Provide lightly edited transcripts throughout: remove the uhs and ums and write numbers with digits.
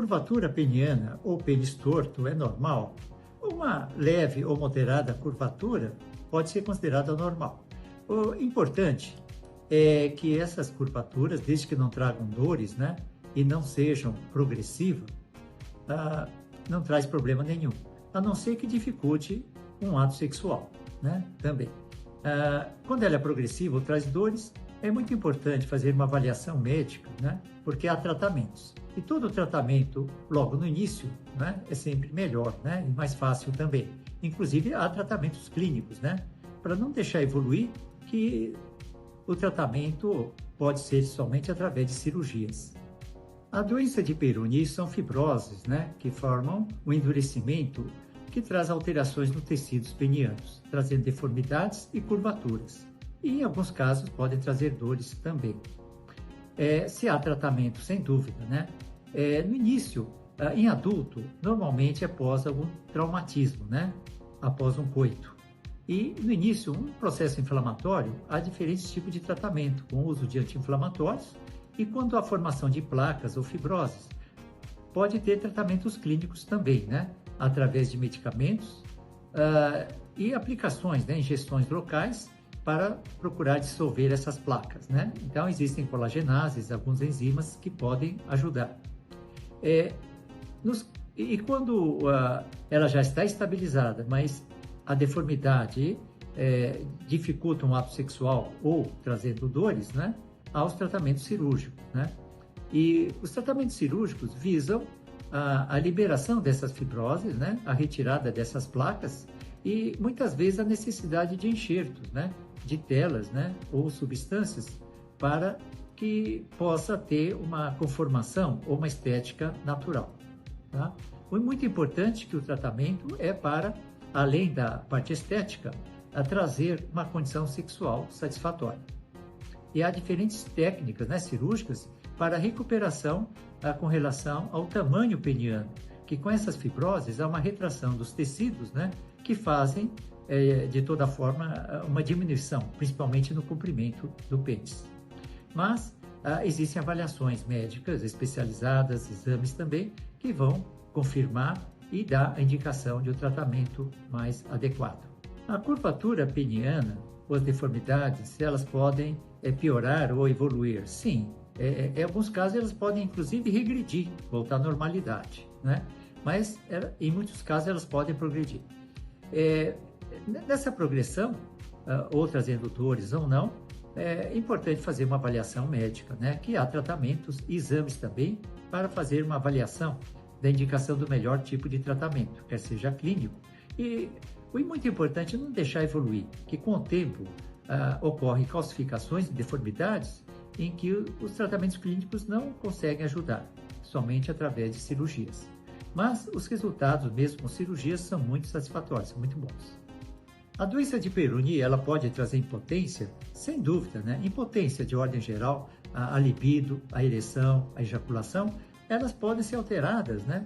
curvatura peniana ou pênis torto é normal? Uma leve ou moderada curvatura pode ser considerada normal. O importante é que essas curvaturas, desde que não tragam dores, né, e não sejam progressivas, não traz problema nenhum, a não ser que dificulte um ato sexual, né, também. Quando ela é progressiva ou traz dores, é muito importante fazer uma avaliação médica, né, porque há tratamentos. E todo tratamento, logo no início, né, é sempre melhor, né, e mais fácil também. Inclusive, há tratamentos clínicos, né, para não deixar evoluir, que o tratamento pode ser somente através de cirurgias. A doença de Peyronie são fibroses, né, que formam um endurecimento que traz alterações nos tecidos penianos, trazendo deformidades e curvaturas. E, em alguns casos, podem trazer dores também. Se há tratamento, sem dúvida, né? No início, em adulto, normalmente após algum traumatismo, né? Após um coito. E, no início, um processo inflamatório, há diferentes tipos de tratamento, com o uso de anti-inflamatórios, e quando há formação de placas ou fibroses, pode ter tratamentos clínicos também, né? Através de medicamentos e aplicações, né? Injeções locais, para procurar dissolver essas placas, né? Então, existem colagenases, algumas enzimas que podem ajudar. Quando ela já está estabilizada, mas a deformidade dificulta um ato sexual ou trazendo dores, né? Há os tratamentos cirúrgicos, né? E os tratamentos cirúrgicos visam a liberação dessas fibroses, né? A retirada dessas placas e muitas vezes a necessidade de enxertos, né? De telas, né, ou substâncias para que possa ter uma conformação ou uma estética natural. Tá? O muito importante que o tratamento é para, além da parte estética, trazer uma condição sexual satisfatória. E há diferentes técnicas, né, cirúrgicas para recuperação com relação ao tamanho peniano, que com essas fibroses há uma retração dos tecidos, né, que fazem de toda forma, uma diminuição, principalmente no comprimento do pênis. Mas existem avaliações médicas especializadas, exames também, que vão confirmar e dar a indicação de um tratamento mais adequado. A curvatura peniana, ou as deformidades, elas podem piorar ou evoluir? Sim, em alguns casos elas podem inclusive regredir, voltar à normalidade, né? Mas em muitos casos elas podem progredir. Nessa progressão, ou trazendo dores ou não, é importante fazer uma avaliação médica, né? Que há tratamentos e exames também para fazer uma avaliação da indicação do melhor tipo de tratamento, quer seja clínico. E o muito importante é não deixar evoluir, que com o tempo ocorrem calcificações e deformidades em que os tratamentos clínicos não conseguem ajudar, somente através de cirurgias. Mas os resultados, mesmo com cirurgias, são muito satisfatórios, são muito bons. A doença de Peyronie, ela pode trazer impotência? Sem dúvida, né? Impotência de ordem geral, a libido, a ereção, a ejaculação, elas podem ser alteradas, né?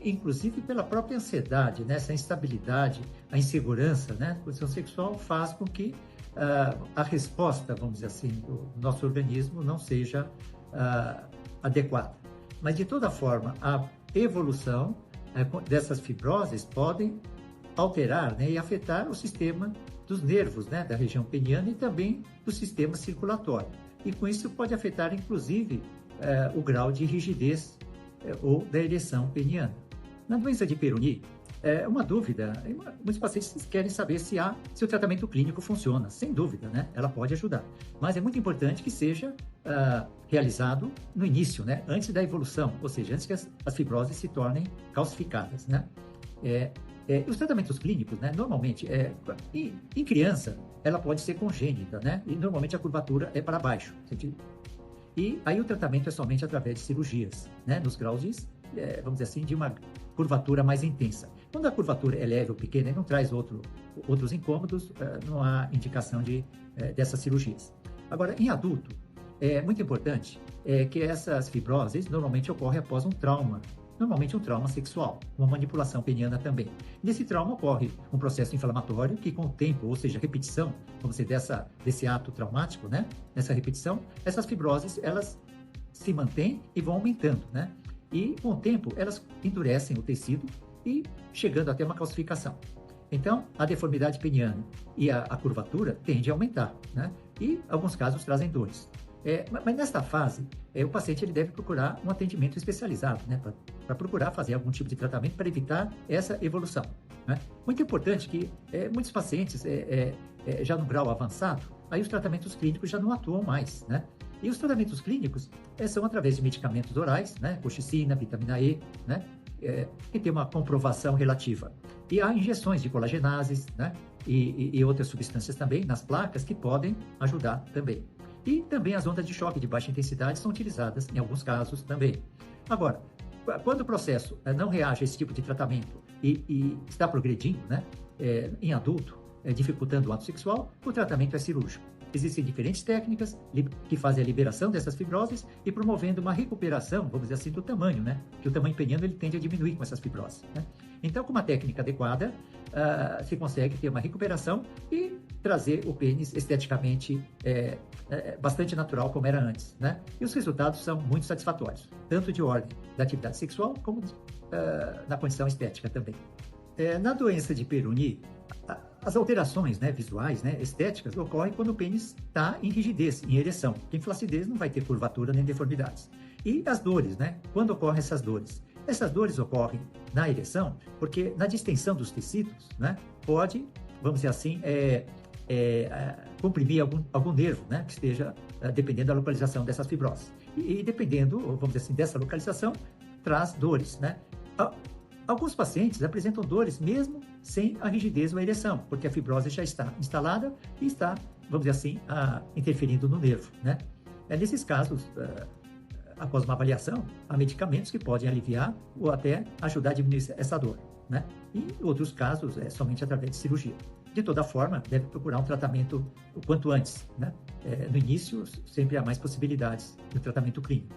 Inclusive pela própria ansiedade, né? Essa instabilidade, a insegurança, né? A condição sexual faz com que a resposta, vamos dizer assim, do nosso organismo não seja adequada. Mas, de toda forma, a evolução dessas fibroses podem alterar, né, e afetar o sistema dos nervos, né, da região peniana e também do sistema circulatório. E com isso pode afetar, inclusive, o grau de rigidez ou da ereção peniana. Na doença de Peyronie, uma dúvida, muitos pacientes querem saber se o tratamento clínico funciona. Sem dúvida, né, ela pode ajudar. Mas é muito importante que seja realizado no início, né, antes da evolução, ou seja, antes que as fibroses se tornem calcificadas, né. Os tratamentos clínicos, né, normalmente, em criança, ela pode ser congênita, né, e normalmente a curvatura é para baixo. E aí o tratamento é somente através de cirurgias, né, nos graus vamos dizer assim, de uma curvatura mais intensa. Quando a curvatura é leve ou pequena e não traz outros incômodos, não há indicação dessas cirurgias. Agora, em adulto, é muito importante que essas fibroses normalmente ocorrem após um trauma, normalmente um trauma sexual, uma manipulação peniana também. Nesse trauma ocorre um processo inflamatório que, com o tempo, ou seja, repetição, vamos dizer, desse ato traumático, né? Nessa repetição, essas fibroses, elas se mantêm e vão aumentando, né? E, com o tempo, elas endurecem o tecido e chegando até uma calcificação. Então, a deformidade peniana e a curvatura tende a aumentar, né? E, em alguns casos, trazem dores. Mas nesta fase, o paciente ele deve procurar um atendimento especializado, né? Para procurar fazer algum tipo de tratamento para evitar essa evolução, né? Muito importante que muitos pacientes, já no grau avançado, aí os tratamentos clínicos já não atuam mais, né? E os tratamentos clínicos são através de medicamentos orais, né? Colchicina, vitamina E, né? Que tem uma comprovação relativa. E há injeções de colagenases, né? E outras substâncias também nas placas que podem ajudar também. E também as ondas de choque de baixa intensidade são utilizadas em alguns casos também. Agora, quando o processo não reage a esse tipo de tratamento e está progredindo, né? Em adulto, dificultando o ato sexual, o tratamento é cirúrgico. Existem diferentes técnicas que fazem a liberação dessas fibroses e promovendo uma recuperação, vamos dizer assim, do tamanho, né? Que o tamanho peniano ele tende a diminuir com essas fibroses, né? Então, com uma técnica adequada, se consegue ter uma recuperação e trazer o pênis esteticamente bastante natural, como era antes, né? E os resultados são muito satisfatórios, tanto de ordem da atividade sexual, como na condição estética também. Na doença de Peyronie, as alterações, né, visuais, né, estéticas, ocorrem quando o pênis está em rigidez, em ereção. Quem flacidez não vai ter curvatura nem deformidades. E as dores, né? Quando ocorrem essas dores? Essas dores ocorrem na ereção porque na distensão dos tecidos, né, pode, vamos dizer assim, comprimir algum nervo, né, que esteja dependendo da localização dessas fibroses. E dependendo, vamos dizer assim, dessa localização, traz dores, né? Alguns pacientes apresentam dores mesmo sem a rigidez ou a ereção, porque a fibrose já está instalada e está, vamos dizer assim, interferindo no nervo, né? Nesses casos, após uma avaliação, há medicamentos que podem aliviar ou até ajudar a diminuir essa dor, né? E em outros casos, somente através de cirurgia. De toda forma, deve procurar um tratamento o quanto antes, né? No início, sempre há mais possibilidades do tratamento clínico.